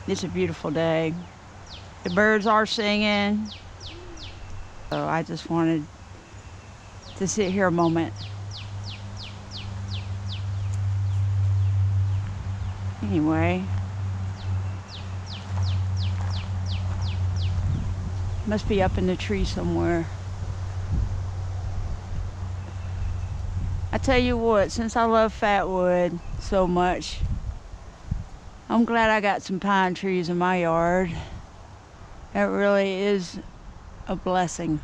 It's a beautiful day. The birds are singing. So I just wanted to sit here a moment. Anyway, must be up in the tree somewhere. I tell you what, since I love Fatwood so much, I'm glad I got some pine trees in my yard. It really is a blessing.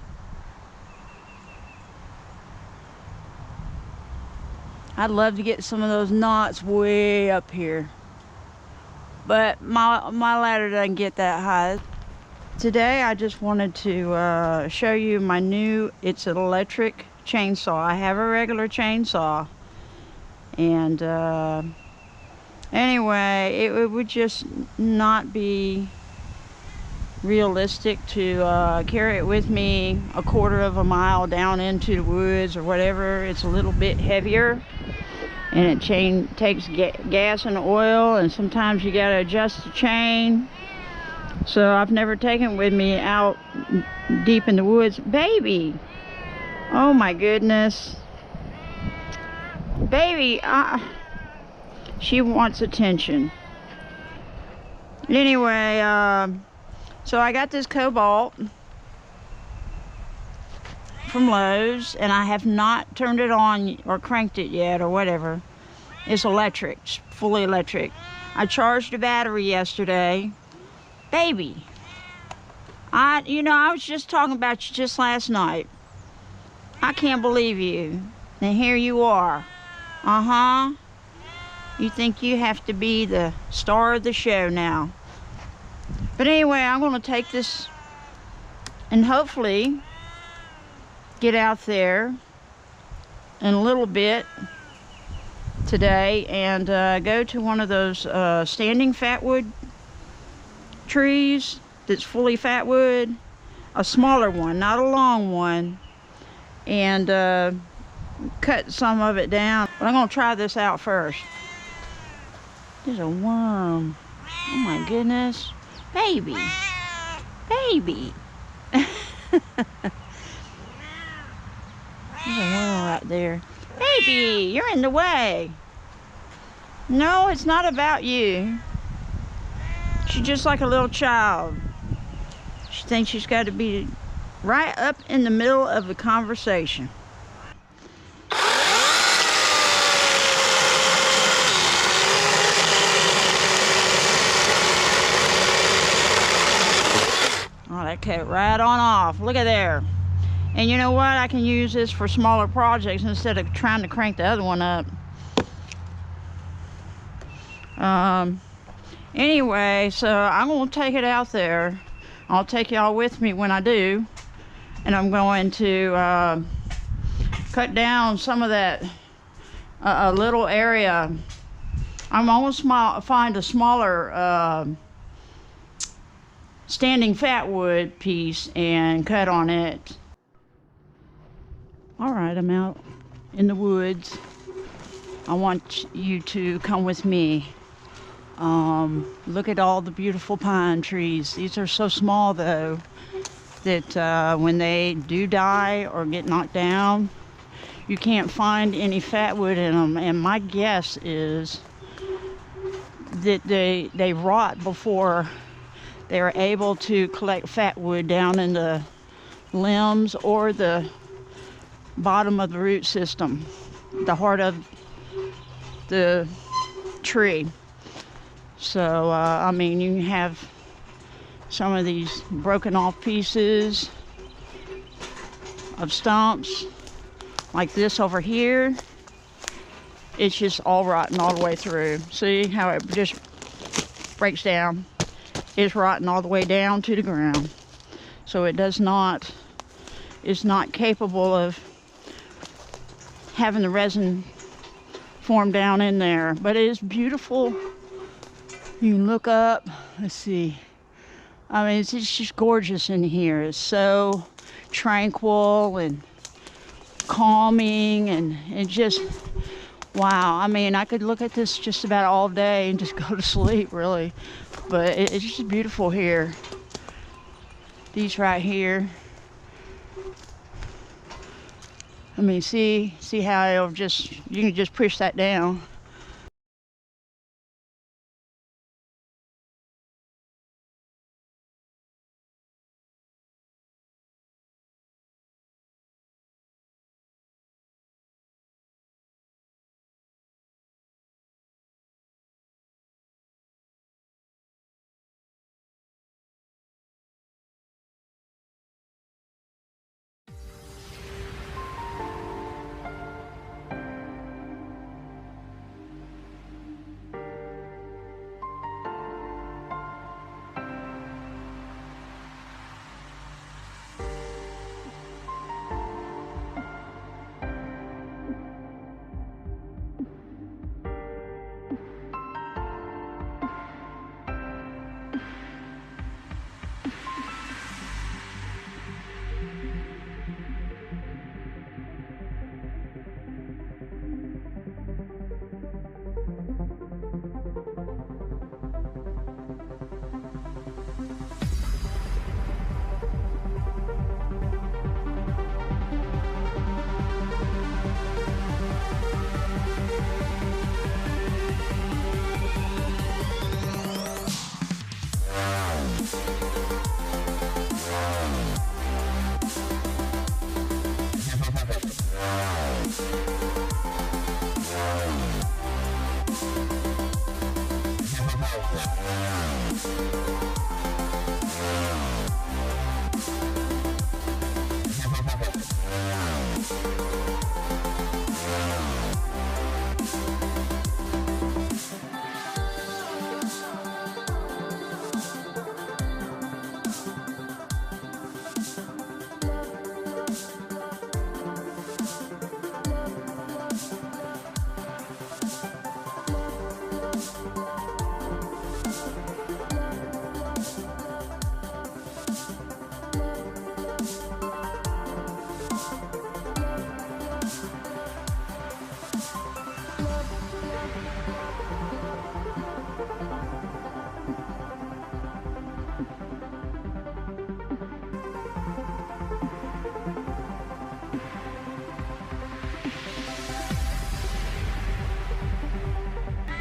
I'd love to get some of those knots way up here, but my ladder doesn't get that high. Today I just wanted to show you my new, it's an electric chainsaw. I have a regular chainsaw, and anyway, it would just not be realistic to carry it with me a quarter of a mile down into the woods or whatever. It's a little bit heavier, and it takes gas and oil, and sometimes you gotta adjust the chain. So I've never taken it with me out deep in the woods. Baby, oh my goodness, baby, she wants attention. Anyway, so I got this Kobalt from Lowe's, and I have not turned it on or cranked it yet or whatever. It's electric, it's fully electric. I charged the battery yesterday. Baby, I was just talking about you just last night. I can't believe you. And here you are. You think you have to be the star of the show now. But anyway, I'm going to take this and hopefully get out there in a little bit today and go to one of those standing fatwood trees that's fully fatwood, a smaller one, not a long one, and cut some of it down. But I'm going to try this out first. There's a worm. Oh my goodness. Baby. Baby. There's a worm right there. Baby, you're in the way. No, it's not about you. She's just like a little child. She thinks she's got to be right up in the middle of the conversation. Oh, that cut right on off. Look at there. And you know what? I can use this for smaller projects instead of trying to crank the other one up. Anyway, so I'm going to take it out there. I'll take y'all with me when I do. And I'm going to cut down some of that a little area. I'm almost find a smaller standing fatwood piece and cut on it. Alright, I'm out in the woods. I want you to come with me. Look at all the beautiful pine trees. These are so small though that when they do die or get knocked down, you can't find any fatwood in them. And my guess is that they rot before they're able to collect fatwood down in the limbs or the bottom of the root system, the heart of the tree. So I mean, you have some of these broken off pieces of stumps like this over here. It's just all rotten all the way through. See how it just breaks down? It's rotten all the way down to the ground. So it is not capable of having the resin form down in there. But it is beautiful. You can look up. Let's see. I mean, it's just gorgeous in here. It's so tranquil and calming, and it just Wow, I mean, I could look at this just about all day and just go to sleep, really. But it's just beautiful here. These right here. I mean, see how it'll just, you can just push that down.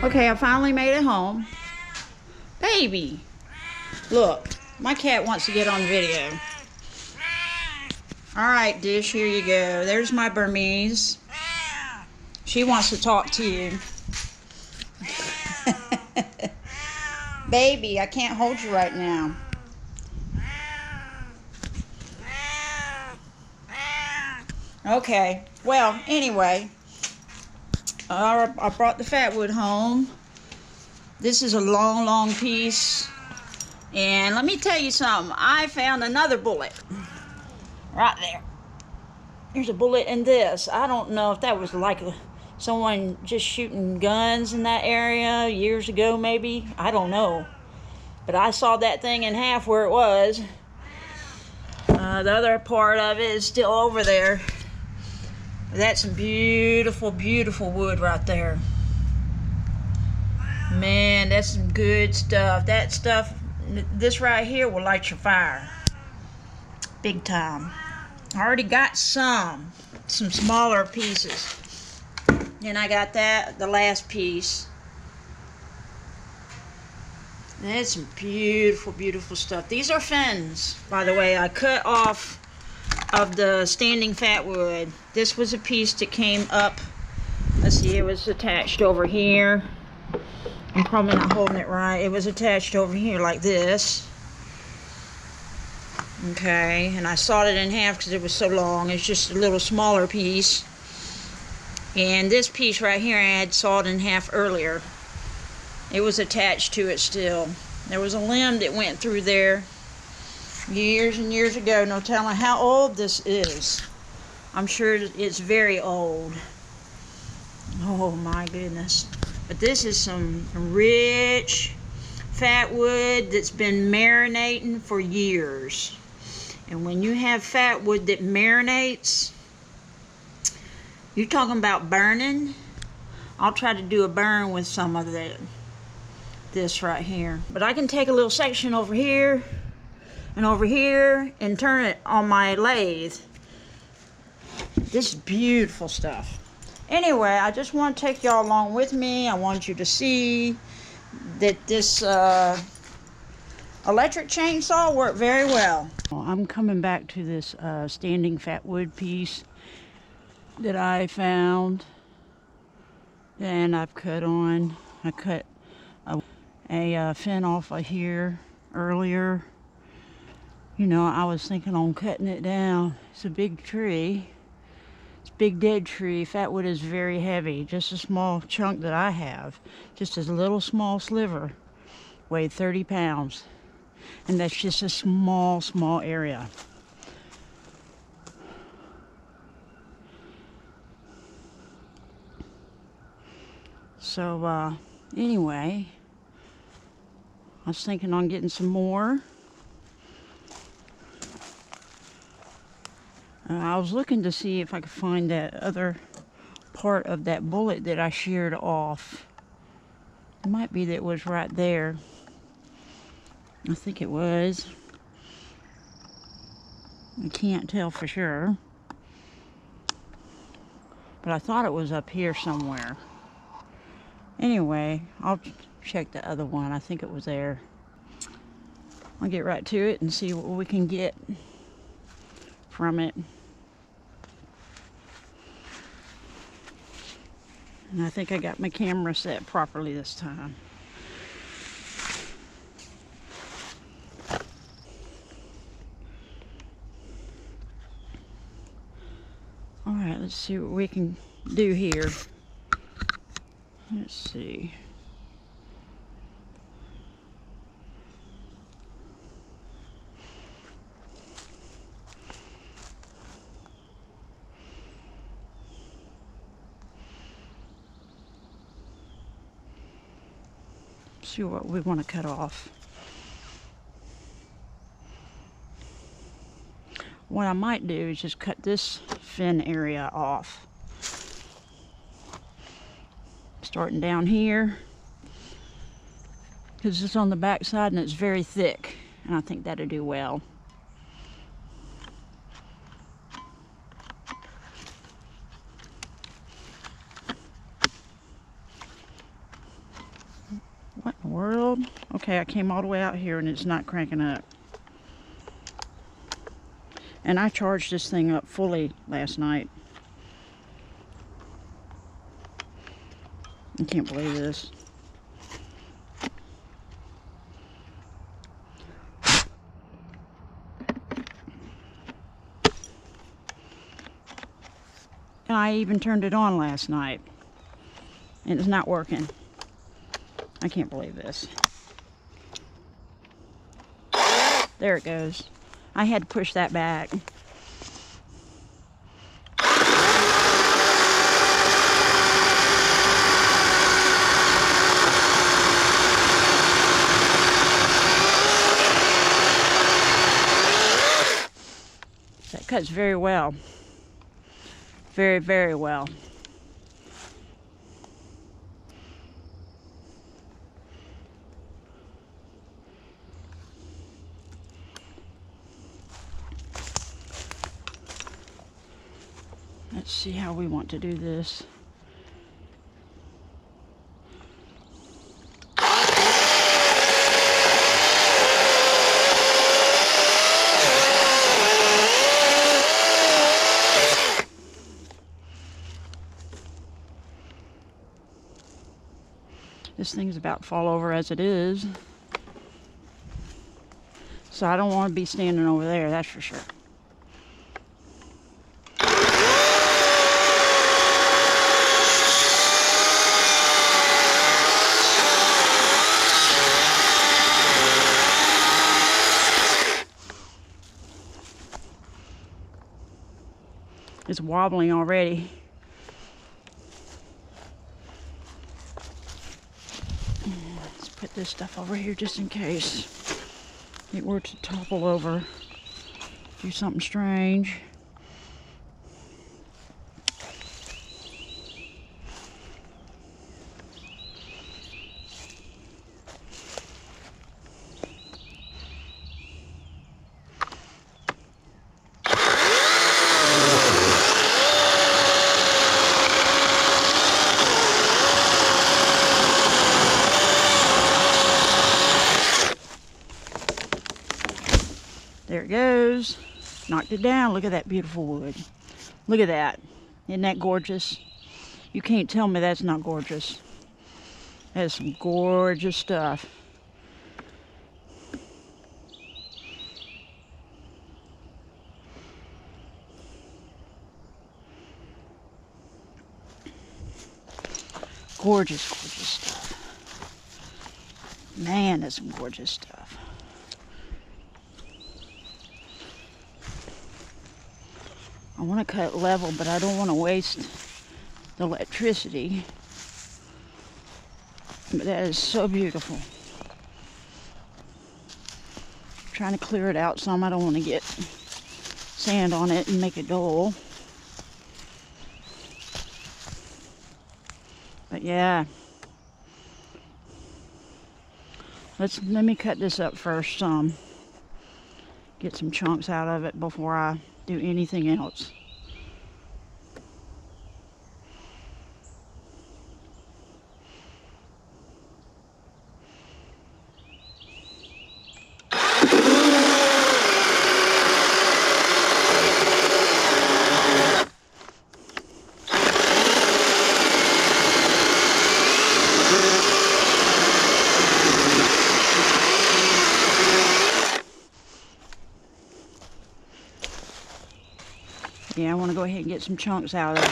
Okay, I finally made it home. Baby, look, my cat wants to get on video. All right, Dish, here you go. There's my Burmese. She wants to talk to you. Baby, I can't hold you right now. Okay, well, anyway, I brought the Fatwood home. This is a long piece. And let me tell you something. I found another bullet. Right there. There's a bullet in this. I don't know if that was like someone just shooting guns in that area years ago, maybe. I don't know. But I saw that thing in half where it was. The other part of it is still over there. That's some beautiful wood right there. Man, that's some good stuff. That stuff, this right here will light your fire. Big time. I already got some smaller pieces. Then I got the last piece. That's some beautiful stuff. These are fins, by the way. I cut off of the Standing Fatwood. This was a piece that came up. Let's see, it was attached over here. I'm probably not holding it right. It was attached over here like this. Okay, and I sawed it in half because it was so long. It's just a little smaller piece. And this piece right here I had sawed in half earlier. It was attached to it still. There was a limb that went through there years and years ago. No telling how old this is. I'm sure it's very old. Oh my goodness. But this is some rich fatwood that's been marinating for years. And when you have fatwood that marinates, you're talking about burning. I'll try to do a burn with some of this right here. But I can take a little section over here and turn it on my lathe. This is beautiful stuff. Anyway, I just want to take y'all along with me. I want you to see that this electric chainsaw worked very well. I'm coming back to this Standing Fatwood piece that I found and I've cut on. I cut a fin off of here earlier. You know, I was thinking on cutting it down. It's a big tree. It's a big dead tree. Fatwood is very heavy. Just a small chunk that I have, just a little small sliver, weighed 30 pounds. And that's just a small area. So anyway, I was thinking on getting some more. I was looking to see if I could find that other part of that bullet that I sheared off. It might be that it was right there. I think it was. I can't tell for sure. But I thought it was up here somewhere. Anyway, I'll check the other one. I think it was there. I'll get right to it and see what we can get from it. And I think I got my camera set properly this time. Alright, let's see what we can do here. Let's see. See what we want to cut off. What I might do is just cut this fin area off. Starting down here, because it's on the back side and it's very thick, and I think that'll do well. What in the world? Okay, I came all the way out here and it's not cranking up. And I charged this thing up fully last night. I can't believe this. And I even turned it on last night. And it's not working. I can't believe this. There it goes. I had to push that back. That cuts very well. Very, very well. Let's see how we want to do this. This thing's about to fall over as it is. So I don't want to be standing over there, that's for sure. It's wobbling already. Let's put this stuff over here just in case it were to topple over. Do something strange. Knocked it down. Look at that beautiful wood. Look at that. Isn't that gorgeous? You can't tell me that's not gorgeous. That is some gorgeous stuff. Gorgeous, gorgeous stuff. Man, that's some gorgeous stuff. I want to cut level, but I don't want to waste the electricity. But that is so beautiful. I'm trying to clear it out some. I don't want to get sand on it and make it dull. But yeah, let me cut this up first. Get some chunks out of it before I do anything else. Yeah, I want to go ahead and get some chunks out of it.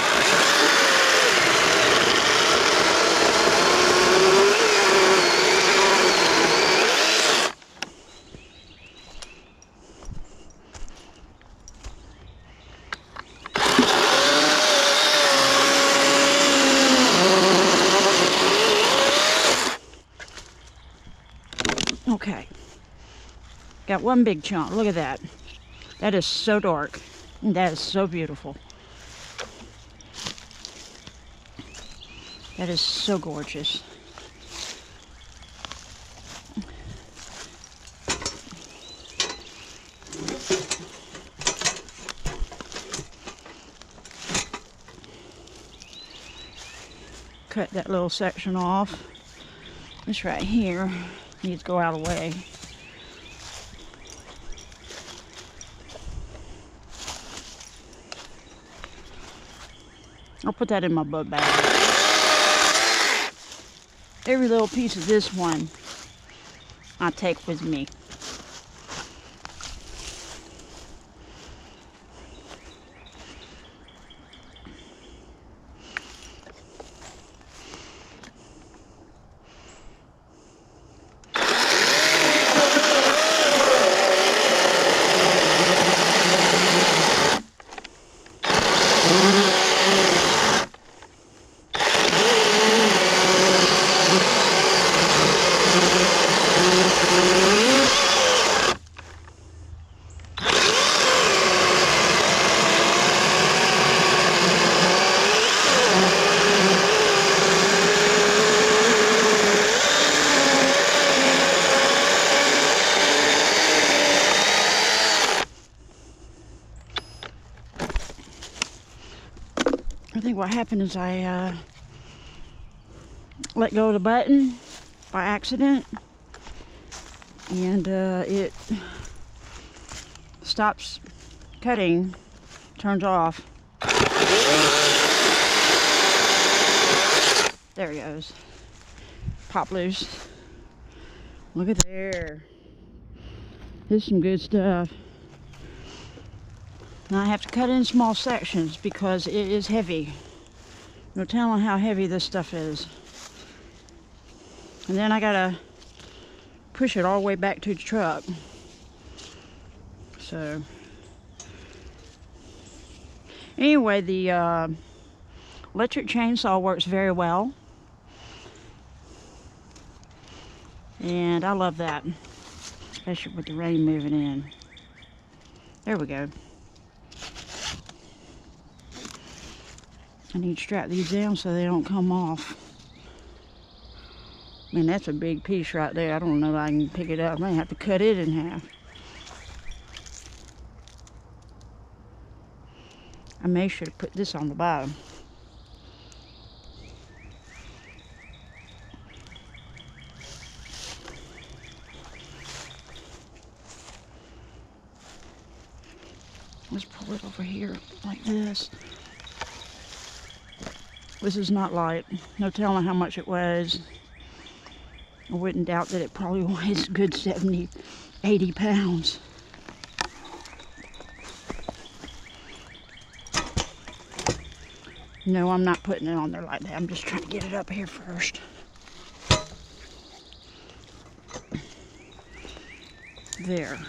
Okay. Got one big chunk. Look at that. That is so dark. That is so beautiful. That is so gorgeous. Cut that little section off. This right here needs to go out of the way. I'll put that in my book bag. Every little piece of this one I take with me. I think what happened is I let go of the button by accident, and it stops cutting, turns off. There it goes. Pop loose. Look at there. This is some good stuff. Now I have to cut in small sections because it is heavy. No telling how heavy this stuff is. And then I gotta push it all the way back to the truck. So anyway, the electric chainsaw works very well. And I love that, especially with the rain moving in. There we go. I need to strap these down so they don't come off. I mean, that's a big piece right there. I don't know if I can pick it up. I might have to cut it in half. I may should have put this on the bottom. it over here like this. This is not light. No telling how much it weighs. I wouldn't doubt that it probably weighs a good 70, 80 pounds. No, I'm not putting it on there like that. I'm just trying to get it up here first. There.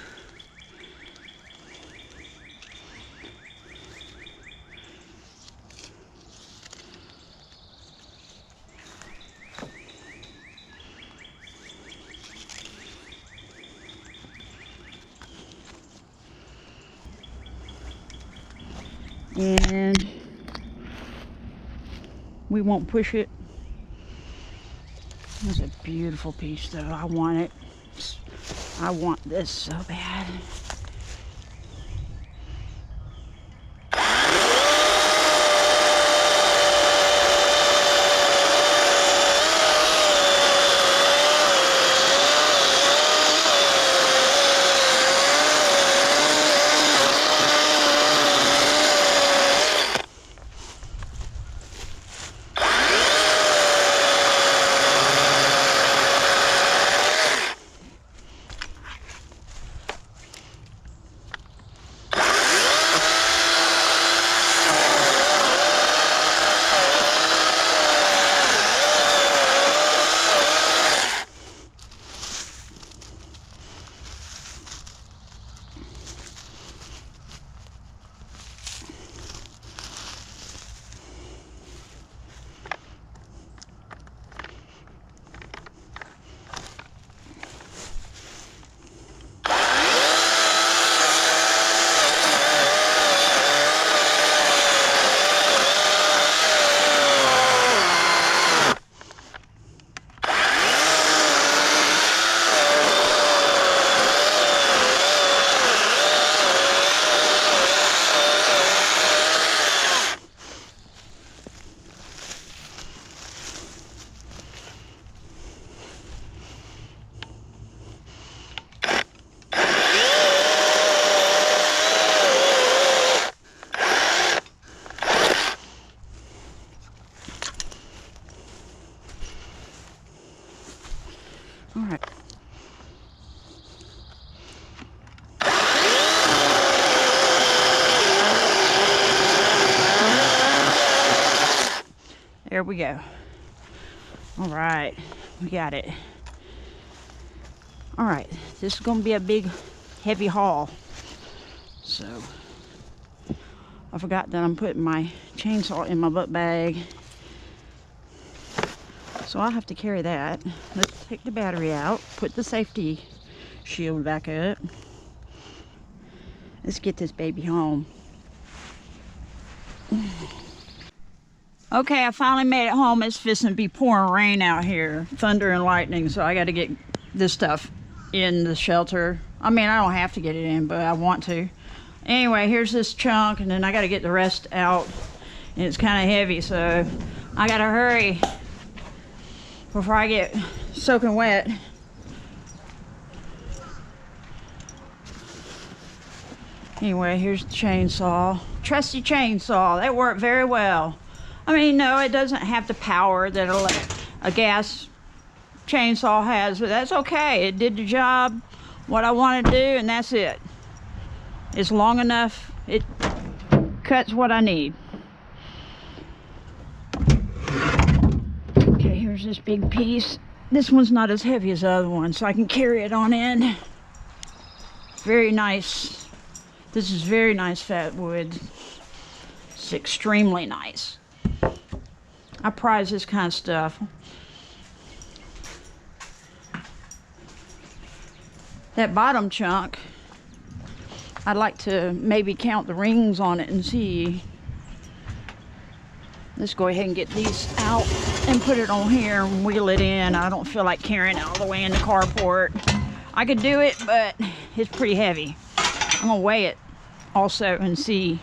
And we won't push it. It's a beautiful piece though. I want it. I want this so bad. All right. There we go. All right, we got it. All right, this is gonna be a big, heavy haul. So, I forgot that I'm putting my chainsaw in my book bag. So I'll have to carry that. Let's take the battery out, put the safety shield back up. Let's get this baby home. Okay, I finally made it home. It's fixing to be pouring rain out here. Thunder and lightning, so I gotta get this stuff in the shelter. I mean, I don't have to get it in, but I want to. Anyway, here's this chunk, and then I gotta get the rest out. And it's kind of heavy, so I gotta hurry before I get soaking wet. Anyway, here's the chainsaw. Trusty chainsaw. That worked very well. I mean, no, it doesn't have the power that a gas chainsaw has, but that's okay. It did the job, what I wanted to do, and that's it. It's long enough. It cuts what I need. Okay, here's this big piece. This one's not as heavy as the other one, so I can carry it on in. Very nice. This is very nice Fatwood. It's extremely nice. I prize this kind of stuff. That bottom chunk, I'd like to maybe count the rings on it and see. Let's go ahead and get these out and put it on here and wheel it in. I don't feel like carrying it all the way in the carport. I could do it, but it's pretty heavy. I'm gonna weigh it also and see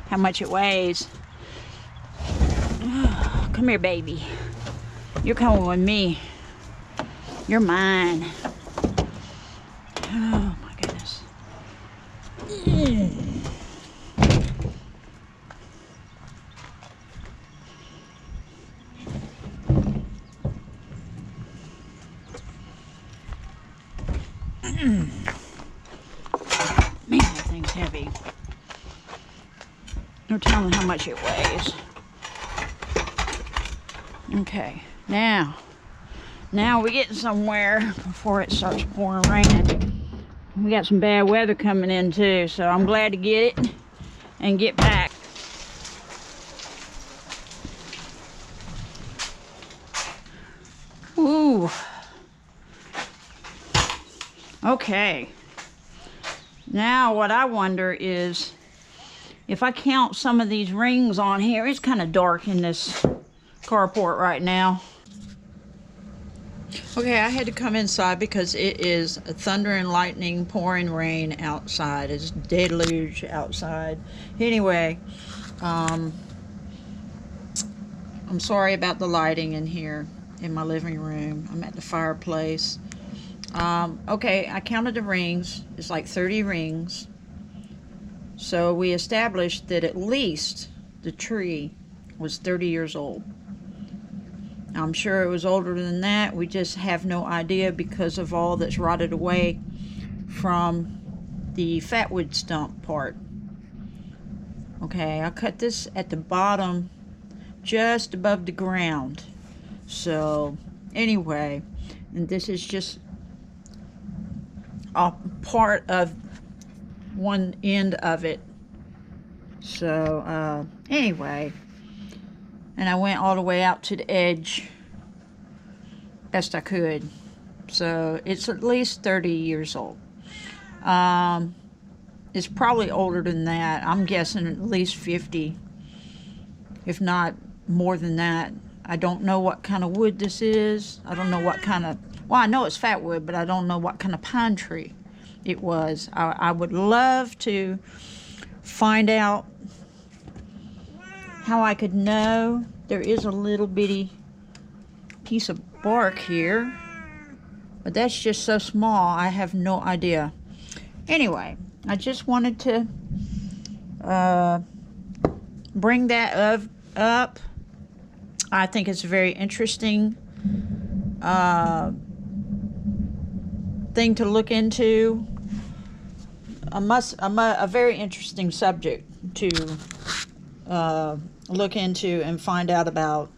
how much it weighs. Come here, baby. You're coming with me. You're mine. Oh my goodness. Man, that thing's heavy. No telling how much it weighs. Okay, now we're getting somewhere before it starts pouring raining. We got some bad weather coming in too, so I'm glad to get it and get back. Ooh. Okay. Now what I wonder is if I count some of these rings on here. It's kind of dark in this carport right now. Okay, I had to come inside because it is thunder and lightning, pouring rain outside. It's deluge outside. Anyway, I'm sorry about the lighting in here in my living room. I'm at the fireplace. Okay, I counted the rings. It's like 30 rings. So we established that at least the tree was 30 years old. I'm sure it was older than that. We just have no idea because of all that's rotted away from the Fatwood stump part. Okay, I cut this at the bottom just above the ground. So anyway, and this is just a part of one end of it. So anyway, and I went all the way out to the edge best I could. So it's at least 30 years old. It's probably older than that. I'm guessing at least 50, if not more than that. I don't know what kind of wood this is. I don't know what kind of, well, I know it's Fatwood, but I don't know what kind of pine tree it was. I would love to find out how I could know. There is a little bitty piece of bark here, but that's just so small, I have no idea. Anyway, I just wanted to bring that up. I think it's a very interesting thing to look into. A very interesting subject to look into and find out about